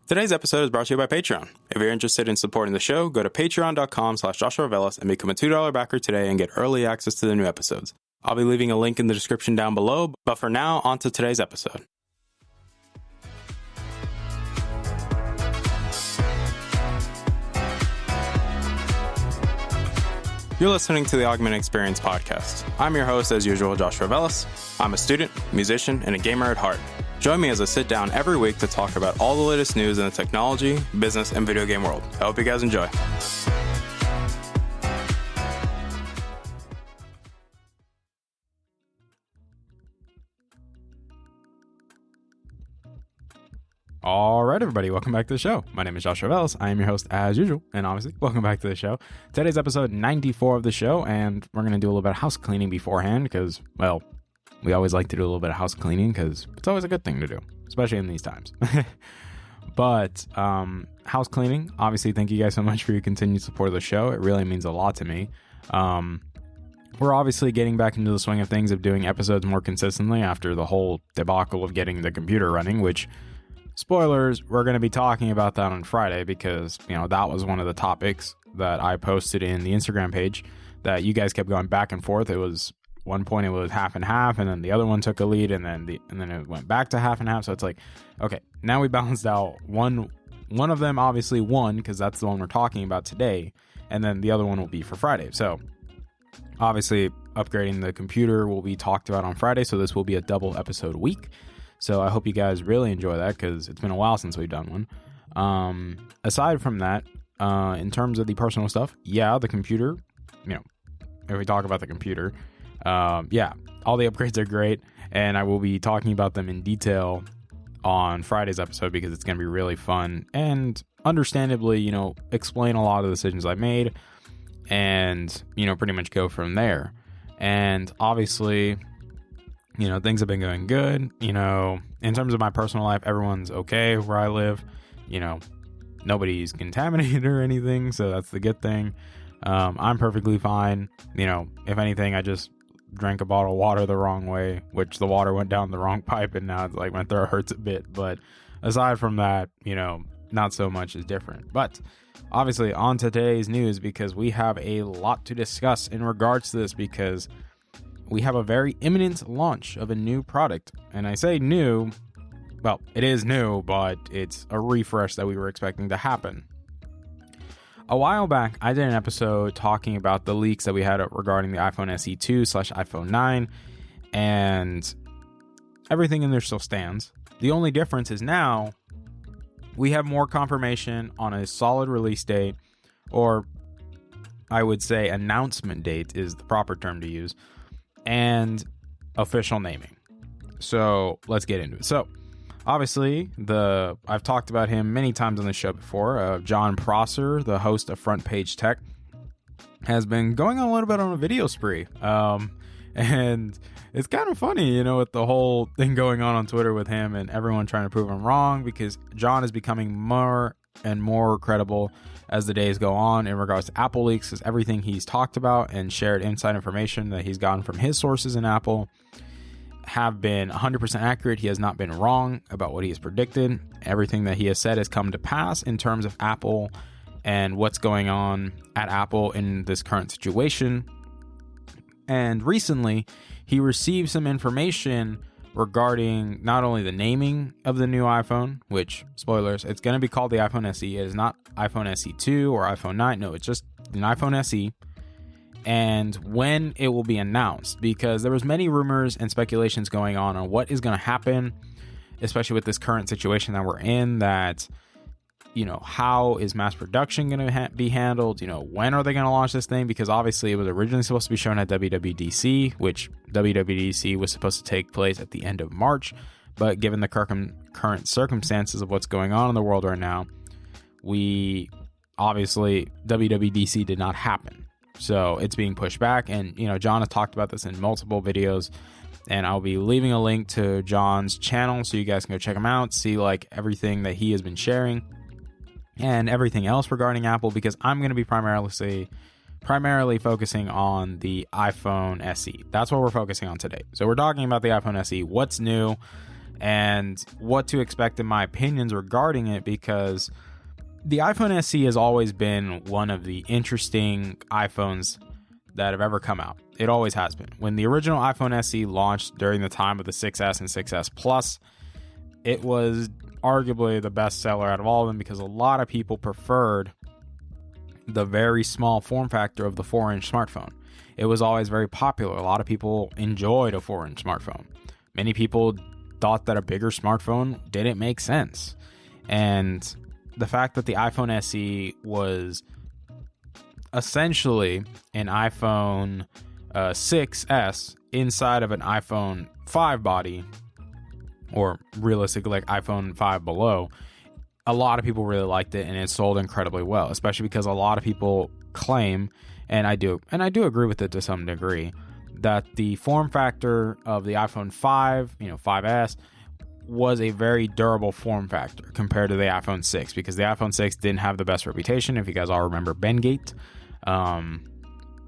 Today's episode is brought to you by Patreon. If you're interested in supporting the show, go to patreon.com/JoshuaVelas and become a $2 backer today and get early access to the new episodes. I'll be leaving a link in the description down below, but for now, on to today's episode. You're listening to the Augmented Experience podcast. I'm your host, as usual, Joshua Velas. I'm a student, musician, and a gamer at heart. Join me as I sit down every week to talk about all the latest news in the technology, business, and video game world. I hope you guys enjoy. All right, everybody, welcome back to the show. My name is Joshua Velas. I am your host as usual, and obviously, welcome back to the show. Today's episode 94 of the show, and we're going to do a little bit of house cleaning beforehand because, well, we always like to do a little bit of house cleaning because it's always a good thing to do, especially in these times. But house cleaning, obviously, thank you guys so much for your continued support of the show. It really means a lot to me. We're obviously getting back into the swing of things of doing episodes more consistently after the whole debacle of getting the computer running, which, spoilers, we're going to be talking about that on Friday because, that was one of the topics that I posted in the Instagram page that you guys kept going back and forth. It was one point it was half and half, and then the other one took a lead, and then it went back to half and half. So it's like, okay, now we balanced out one of them obviously won because that's the one we're talking about today, and then the other one will be for Friday. So obviously upgrading the computer will be talked about on Friday, so this will be a double episode week. So I hope you guys really enjoy that because it's been a while since we've done one. Aside from that, in terms of the personal stuff, the computer, if we talk about the computer, all the upgrades are great, and I will be talking about them in detail on Friday's episode because it's going to be really fun and understandably, explain a lot of the decisions I made and, pretty much go from there. And obviously, things have been going good. In terms of my personal life, everyone's okay where I live. Nobody's contaminated or anything, so that's the good thing. I'm perfectly fine. If anything, I just drank a bottle of water the wrong way, which the water went down the wrong pipe, and now it's like my throat hurts a bit. But aside from that, not so much is different. But obviously, on to today's news because we have a lot to discuss in regards to this because we have a very imminent launch of a new product. And I say new, well, it is new, but it's a refresh that we were expecting to happen. A while back, I did an episode talking about the leaks that we had regarding the iPhone SE 2/iPhone 9, and everything in there still stands. The only difference is now we have more confirmation on a solid release date, or I would say announcement date is the proper term to use, and official naming. So let's get into it. So obviously, I've talked about him many times on the show before. Jon Prosser, the host of Front Page Tech, has been going on a little bit on a video spree. And it's kind of funny, with the whole thing going on Twitter with him and everyone trying to prove him wrong because Jon is becoming more and more credible as the days go on in regards to Apple leaks, because everything he's talked about and shared inside information that he's gotten from his sources in Apple have been 100% accurate. He has not been wrong about what he has predicted. Everything that he has said has come to pass in terms of Apple and what's going on at Apple in this current situation. And recently, he received some information regarding not only the naming of the new iPhone, which, spoilers, it's going to be called the iPhone SE. It is not iPhone SE 2 or iPhone 9. No, it's just an iPhone SE. And when it will be announced, because there was many rumors and speculations going on what is going to happen, especially with this current situation that we're in, that, how is mass production going to be handled? When are they going to launch this thing? Because obviously it was originally supposed to be shown at WWDC, which WWDC was supposed to take place at the end of March. But given the current circumstances of what's going on in the world right now, WWDC did not happen. So it's being pushed back. And, Jon has talked about this in multiple videos. And I'll be leaving a link to Jon's channel so you guys can go check him out, see everything that he has been sharing and everything else regarding Apple, because I'm going to be primarily focusing on the iPhone SE. That's what we're focusing on today. So we're talking about the iPhone SE, what's new, and what to expect in my opinions regarding it, because the iPhone SE has always been one of the interesting iPhones that have ever come out. It always has been. When the original iPhone SE launched during the time of the 6S and 6S Plus, it was arguably the best seller out of all of them because a lot of people preferred the very small form factor of the 4-inch smartphone. It was always very popular. A lot of people enjoyed a 4-inch smartphone. Many people thought that a bigger smartphone didn't make sense. And the fact that the iPhone SE was essentially an iPhone 6S inside of an iPhone 5 body, or realistically like iPhone 5 below, a lot of people really liked it, and it sold incredibly well, especially because a lot of people claim, and I do agree with it to some degree, that the form factor of the iPhone 5, 5S, was a very durable form factor compared to the iPhone 6, because the iPhone 6 didn't have the best reputation. If you guys all remember Bengate,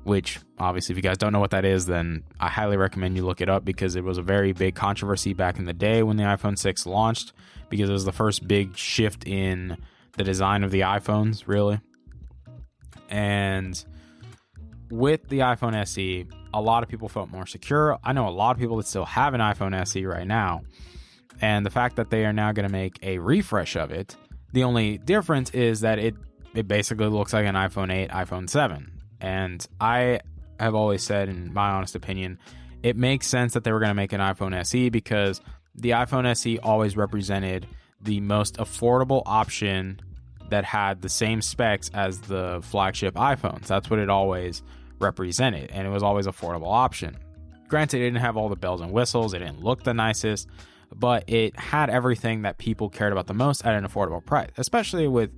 which obviously if you guys don't know what that is, then I highly recommend you look it up, because it was a very big controversy back in the day when the iPhone 6 launched, because it was the first big shift in the design of the iPhones, really. And with the iPhone SE, a lot of people felt more secure. I know a lot of people that still have an iPhone SE right now, and the fact that they are now going to make a refresh of it, the only difference is that it basically looks like an iPhone 8, iPhone 7. And I have always said, in my honest opinion, it makes sense that they were going to make an iPhone SE, because the iPhone SE always represented the most affordable option that had the same specs as the flagship iPhones. That's what it always represented, and it was always an affordable option. Granted, it didn't have all the bells and whistles, it didn't look the nicest, but it had everything that people cared about the most at an affordable price, especially with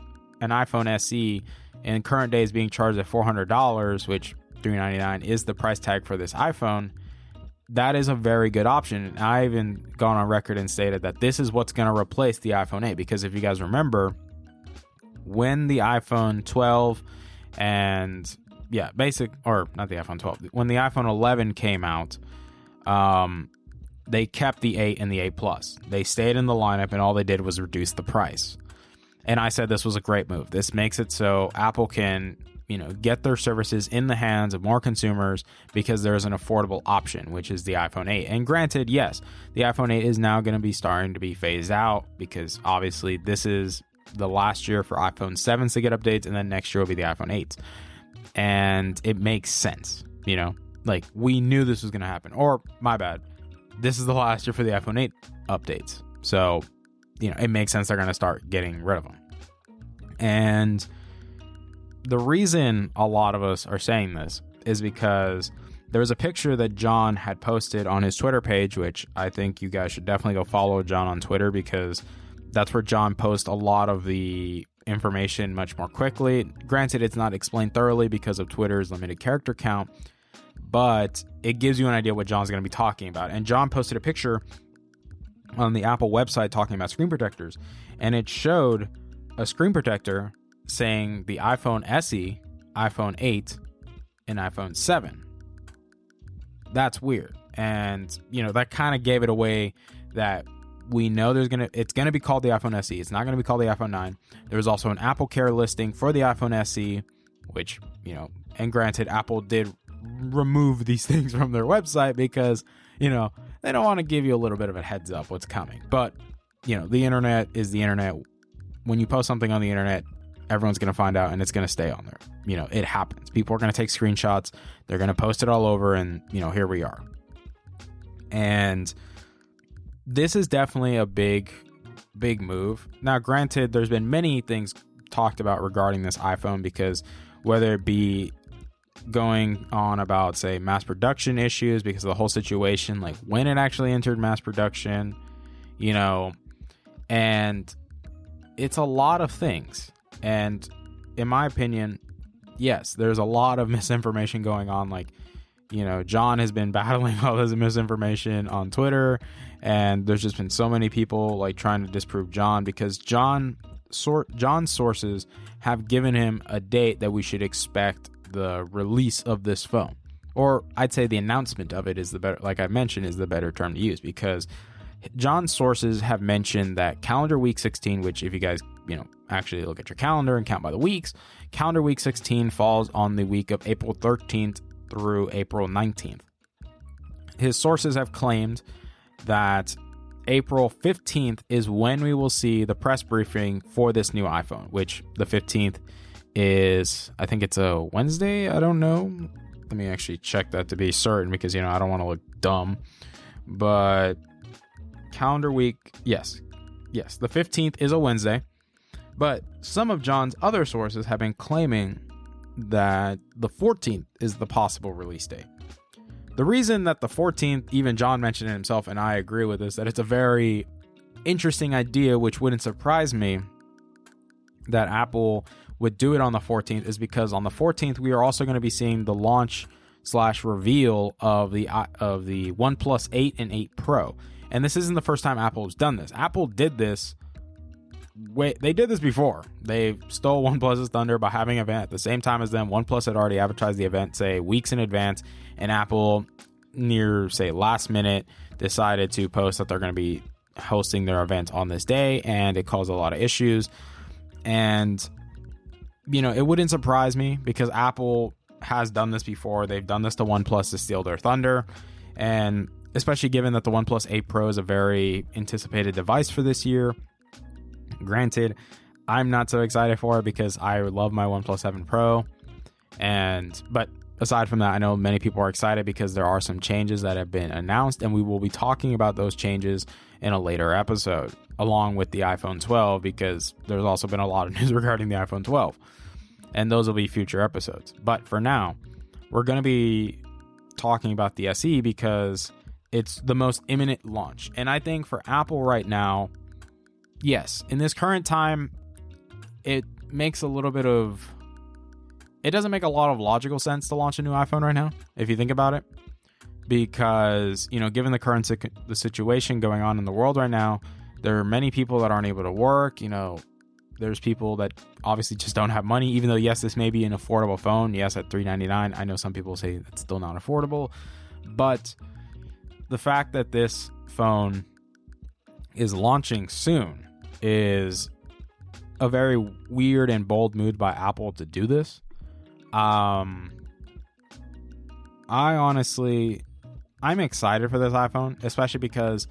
an iPhone SE in current days being charged at $400, which $399 is the price tag for this iPhone. That is a very good option. And I even gone on record and stated that this is what's going to replace the iPhone 8, because if you guys remember, when the iPhone 12 and not the iPhone 12, when the iPhone 11 came out, they kept the 8 and the 8 Plus. They stayed in the lineup, and all they did was reduce the price. And I said this was a great move. This makes it so Apple can, get their services in the hands of more consumers, because there's an affordable option, which is the iPhone 8. And granted, yes, the iPhone 8 is now going to be starting to be phased out, because obviously this is the last year for iPhone 7s to get updates, and then next year will be the iPhone 8s. And it makes sense, like we knew this was going to happen. Or, my bad, this is the last year for the iPhone 8 updates. So, it makes sense they're going to start getting rid of them. And the reason a lot of us are saying this is because there was a picture that Jon had posted on his Twitter page, which I think you guys should definitely go follow Jon on Twitter, because that's where Jon posts a lot of the information much more quickly. Granted, it's not explained thoroughly because of Twitter's limited character count, but it gives you an idea what Jon's going to be talking about. And Jon posted a picture on the Apple website talking about screen protectors, and it showed a screen protector saying the iPhone SE, iPhone 8, and iPhone 7. That's weird. And, that kind of gave it away that we know it's going to be called the iPhone SE. It's not going to be called the iPhone 9. There was also an Apple Care listing for the iPhone SE, which, and granted, Apple did remove these things from their website because, they don't want to give you a little bit of a heads up what's coming. But, the internet is the internet. When you post something on the internet, everyone's going to find out, and it's going to stay on there. It happens. People are going to take screenshots. They're going to post it all over, and, here we are. And this is definitely a big move. Now, granted, there's been many things talked about regarding this iPhone, because whether it be going on about, say, mass production issues because of the whole situation, like when it actually entered mass production, and it's a lot of things. And in my opinion, yes, there's a lot of misinformation going on. Like, Jon has been battling all this misinformation on Twitter, and there's just been so many people like trying to disprove Jon, because Jon's sources have given him a date that we should expect the release of this phone. Or I'd say the announcement of it is the better, like I mentioned, is the better term to use, because John's sources have mentioned that calendar week 16, which if you guys, actually look at your calendar and count by the weeks, calendar week 16 falls on the week of April 13th through April 19th. His sources have claimed that April 15th is when we will see the press briefing for this new iPhone, which the 15th is, I think it's a Wednesday. I don't know. Let me actually check that to be certain because, I don't want to look dumb. But calendar week, yes, the 15th is a Wednesday. But some of John's other sources have been claiming that the 14th is the possible release date. The reason that the 14th, even John mentioned it himself, and I agree with this, that it's a very interesting idea, which wouldn't surprise me that Apple would do it on the 14th, is because on the 14th, we are also going to be seeing the launch / reveal of the OnePlus 8 and 8 Pro. And this isn't the first time Apple has done this. Apple did this. They did this before. They stole OnePlus's thunder by having an event at the same time as them. OnePlus had already advertised the event, say, weeks in advance, and Apple, near, say, last minute, decided to post that they're going to be hosting their event on this day, and it caused a lot of issues. And, it wouldn't surprise me because Apple has done this before. They've done this to OnePlus to steal their thunder, and especially given that the OnePlus 8 Pro is a very anticipated device for this year. Granted, I'm not so excited for it because I love my OnePlus 7 Pro. But aside from that, I know many people are excited because there are some changes that have been announced, and we will be talking about those changes in a later episode, along with the iPhone 12, because there's also been a lot of news regarding the iPhone 12. And those will be future episodes. But for now, we're going to be talking about the SE because it's the most imminent launch. And I think for Apple right now, yes, in this current time, it doesn't make a lot of logical sense to launch a new iPhone right now, if you think about it. Because, given the current the situation going on in the world right now, there are many people that aren't able to work. There's people that obviously just don't have money, even though, yes, this may be an affordable phone. Yes, at $399, I know some people say it's still not affordable. But the fact that this phone is launching soon is a very weird and bold move by Apple to do this. I'm excited for this iPhone, especially because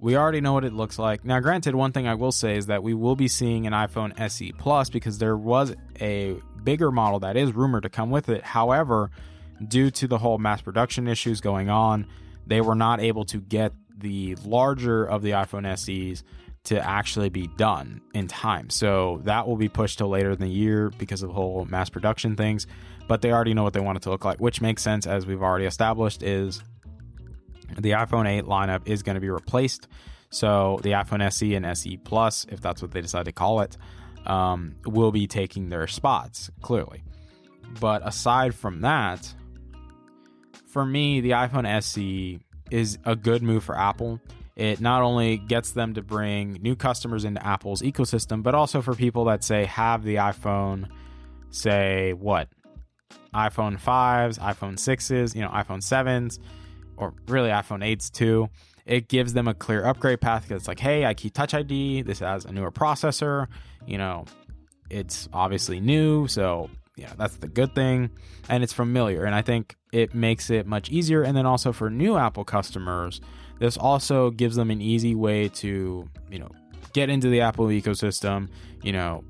we already know what it looks like. Now, granted, one thing I will say is that we will be seeing an iPhone SE Plus because there was a bigger model that is rumored to come with it. However, due to the whole mass production issues going on, they were not able to get the larger of the iPhone SEs to actually be done in time. So that will be pushed till later in the year because of the whole mass production things. But they already know what they want it to look like, which makes sense, as we've already established, is the iPhone 8 lineup is going to be replaced. So the iPhone SE and SE Plus, if that's what they decide to call it, will be taking their spots, clearly. But aside from that, for me, the iPhone SE is a good move for Apple. It not only gets them to bring new customers into Apple's ecosystem, but also for people that, say, have the iPhone, say, iPhone 5s, iPhone 6s, iPhone 7s, or really iPhone 8s too. It gives them a clear upgrade path because it's like, hey, I keep Touch ID. This has a newer processor. It's obviously new, so that's the good thing. And it's familiar, and I think it makes it much easier. And then also for new Apple customers, this also gives them an easy way to, get into the Apple ecosystem,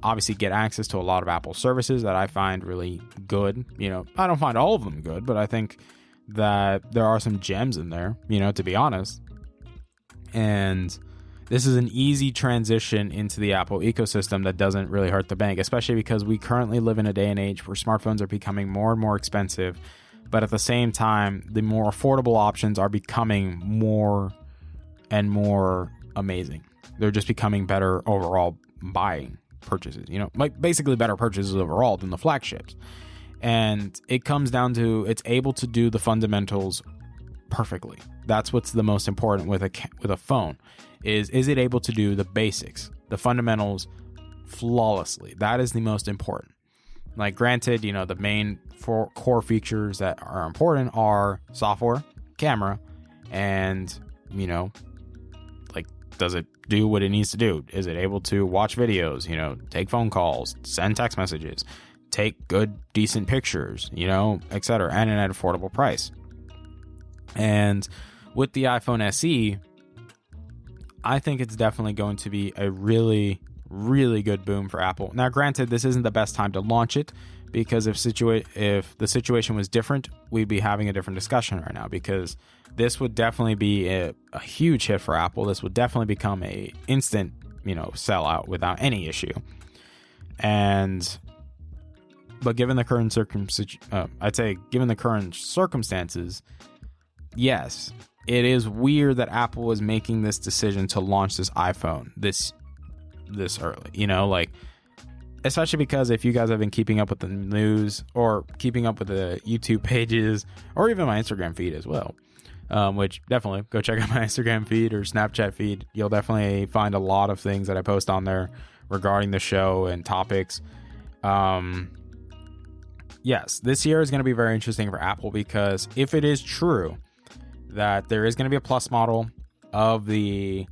obviously get access to a lot of Apple services that I find really good. I don't find all of them good, but I think that there are some gems in there, to be honest. And this is an easy transition into the Apple ecosystem that doesn't really hurt the bank, especially because we currently live in a day and age where smartphones are becoming more and more expensive. But at the same time, the more affordable options are becoming more and more amazing. They're just becoming better overall buying purchases, basically better purchases overall than the flagships. And it comes down to it's able to do the fundamentals perfectly. That's what's the most important with a phone is it able to do the basics, the fundamentals flawlessly. That is the most important. Like, granted, the main four core features that are important are software, camera, and, like does it do what it needs to do? Is it able to watch videos, take phone calls, send text messages, take good, decent pictures, etc., and at an affordable price? And with the iPhone SE, I think it's definitely going to be a really, really good boom for Apple. Now, granted, this isn't the best time to launch it, because if the situation was different, we'd be having a different discussion right now, because this would definitely be a huge hit for Apple. This would definitely become a instant, sellout without any issue. But given the current circumstances, yes, it is weird that Apple is making this decision to launch this iPhone this early, especially because if you guys have been keeping up with the news or keeping up with the YouTube pages or even my Instagram feed as well, which definitely go check out my Instagram feed or Snapchat feed. You'll definitely find a lot of things that I post on there regarding the show and topics. Yes, this year is going to be very interesting for Apple, because if it is true that there is going to be a Plus model of the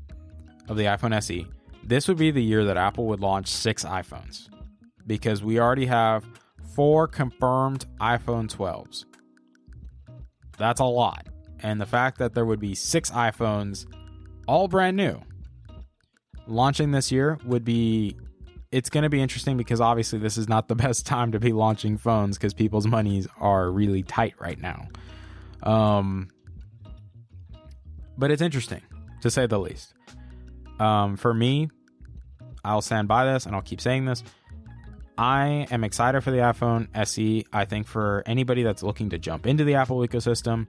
iPhone SE, this would be the year that Apple would launch 6 iPhones, because we already have 4 confirmed iPhone 12s. That's a lot. And the fact that there would be 6 iPhones, all brand new, launching this year it's going to be interesting, because obviously this is not the best time to be launching phones, because people's monies are really tight right now. But it's interesting, to say the least. For me, I'll stand by this and I'll keep saying this. I am excited for the iPhone SE. I think for anybody that's looking to jump into the Apple ecosystem,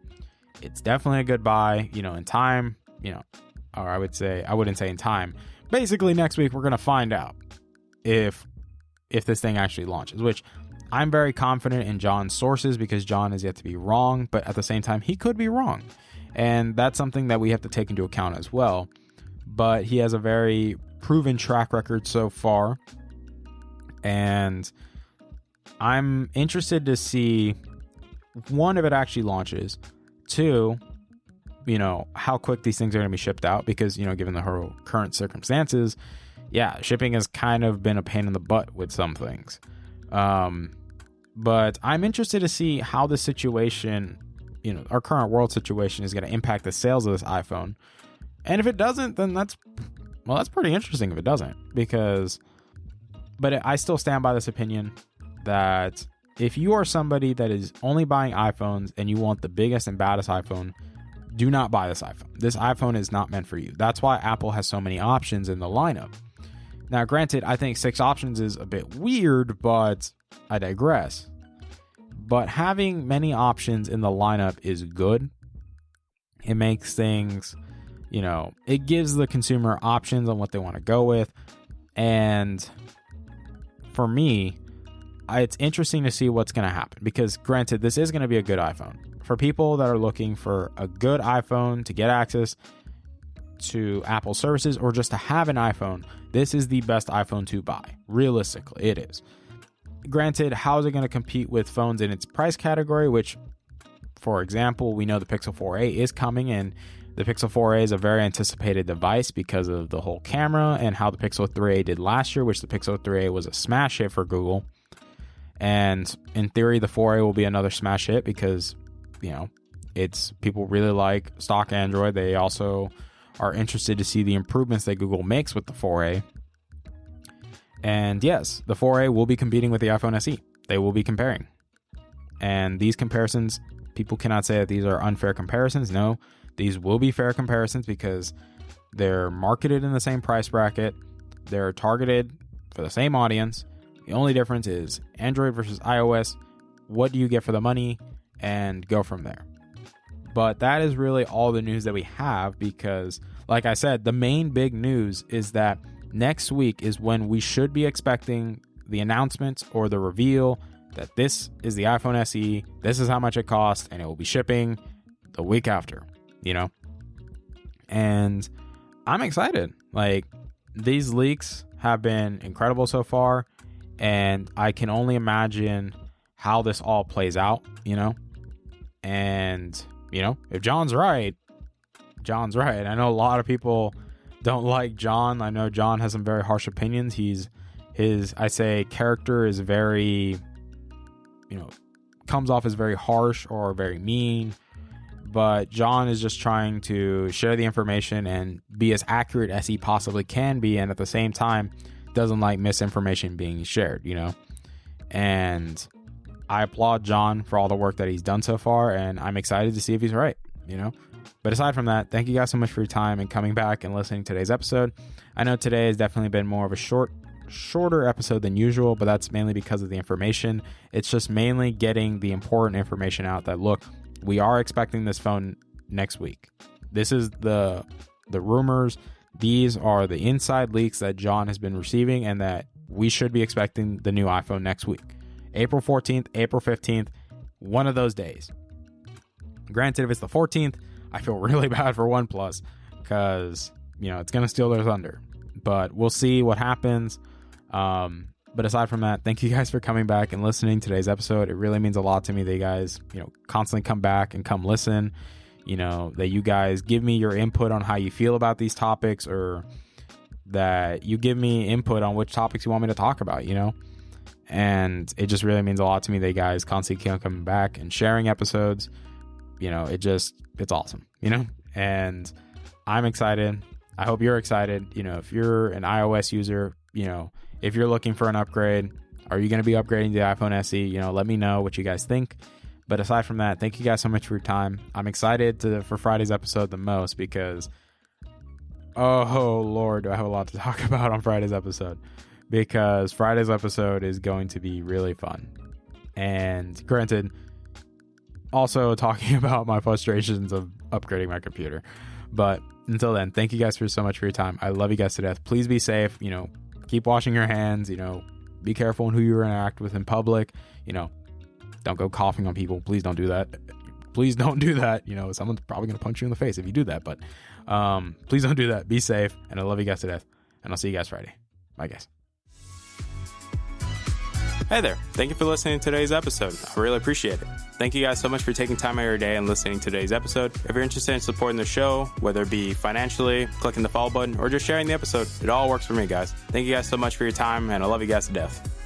it's definitely a good buy, in time, or I wouldn't say in time. Basically next week, we're going to find out if this thing actually launches, which I'm very confident in Jon's sources, because Jon is yet to be wrong, but at the same time, he could be wrong. And that's something that we have to take into account as well. But he has a very proven track record so far. And I'm interested to see, one, if it actually launches. 2, how quick these things are going to be shipped out. Because, given the current circumstances, shipping has kind of been a pain in the butt with some things. But I'm interested to see how the situation, our current world situation, is going to impact the sales of this iPhone. And if it doesn't, then that's pretty interesting if it doesn't. But I still stand by this opinion that if you are somebody that is only buying iPhones and you want the biggest and baddest iPhone, do not buy this iPhone. This iPhone is not meant for you. That's why Apple has so many options in the lineup. Now, granted, I think 6 options is a bit weird, but I digress. But having many options in the lineup is good. It makes things, it gives the consumer options on what they want to go with. And for me, it's interesting to see what's going to happen, because granted, this is going to be a good iPhone. For people that are looking for a good iPhone to get access to Apple services, or just to have an iPhone, this is the best iPhone to buy. Realistically, it is. Granted, how is it going to compete with phones in its price category, which, for example, we know the Pixel 4a is coming, and the Pixel 4a is a very anticipated device because of the whole camera and how the Pixel 3a did last year, which the Pixel 3a was a smash hit for Google. And in theory, the 4a will be another smash hit because, it's people really like stock Android. They also are interested to see the improvements that Google makes with the 4a. And yes, the 4a will be competing with the iPhone SE. They will be comparing. And these comparisons, people cannot say that these are unfair comparisons. No, these will be fair comparisons, because they're marketed in the same price bracket. They're targeted for the same audience. The only difference is Android versus iOS. What do you get for the money? And go from there. But that is really all the news that we have, because, like I said, the main big news is that next week is when we should be expecting the announcement or the reveal that this is the iPhone SE, this is how much it costs, and it will be shipping the week after, And I'm excited. These leaks have been incredible so far, and I can only imagine how this all plays out, And, if Jon's right, I know a lot of people don't like Jon. I know Jon has some very harsh opinions. Character is very, comes off as very harsh or very mean. But Jon is just trying to share the information and be as accurate as he possibly can be, and at the same time doesn't like misinformation being shared, And I applaud Jon for all the work that he's done so far, and I'm excited to see if he's right, But aside from that, thank you guys so much for your time and coming back and listening to today's episode. I know today has definitely been more of a shorter episode than usual, but that's mainly because of the information. It's just mainly getting the important information out that, look, we are expecting this phone next week. This is the rumors. These are the inside leaks that Jon has been receiving, and that we should be expecting the new iPhone next week. April 14th, April 15th, one of those days. Granted, if it's the 14th, I feel really bad for OnePlus because, it's going to steal their thunder. But we'll see what happens. But aside from that, thank you guys for coming back and listening to today's episode. It really means a lot to me that you guys, constantly come back and come listen, that you guys give me your input on how you feel about these topics, or that you give me input on which topics you want me to talk about, and it just really means a lot to me that you guys constantly keep coming back and sharing episodes. It's awesome, and I'm excited. I hope you're excited. If you're an iOS user, if you're looking for an upgrade, are you going to be upgrading to the iPhone SE? Let me know what you guys think. But aside from that, thank you guys so much for your time. I'm excited for Friday's episode the most because, oh Lord, do I have a lot to talk about on Friday's episode, because Friday's episode is going to be really fun. And granted, also talking about my frustrations of upgrading my computer. But until then, thank you guys so much for your time. I love you guys to death. Please be safe. Keep washing your hands. Be careful in who you interact with in public. Don't go coughing on people. Please don't do that. Please don't do that. Someone's probably going to punch you in the face if you do that. But please don't do that. Be safe. And I love you guys to death. And I'll see you guys Friday. Bye, guys. Hey there. Thank you for listening to today's episode. I really appreciate it. Thank you guys so much for taking time out of your day and listening to today's episode. If you're interested in supporting the show, whether it be financially, clicking the follow button, or just sharing the episode, it all works for me, guys. Thank you guys so much for your time, and I love you guys to death.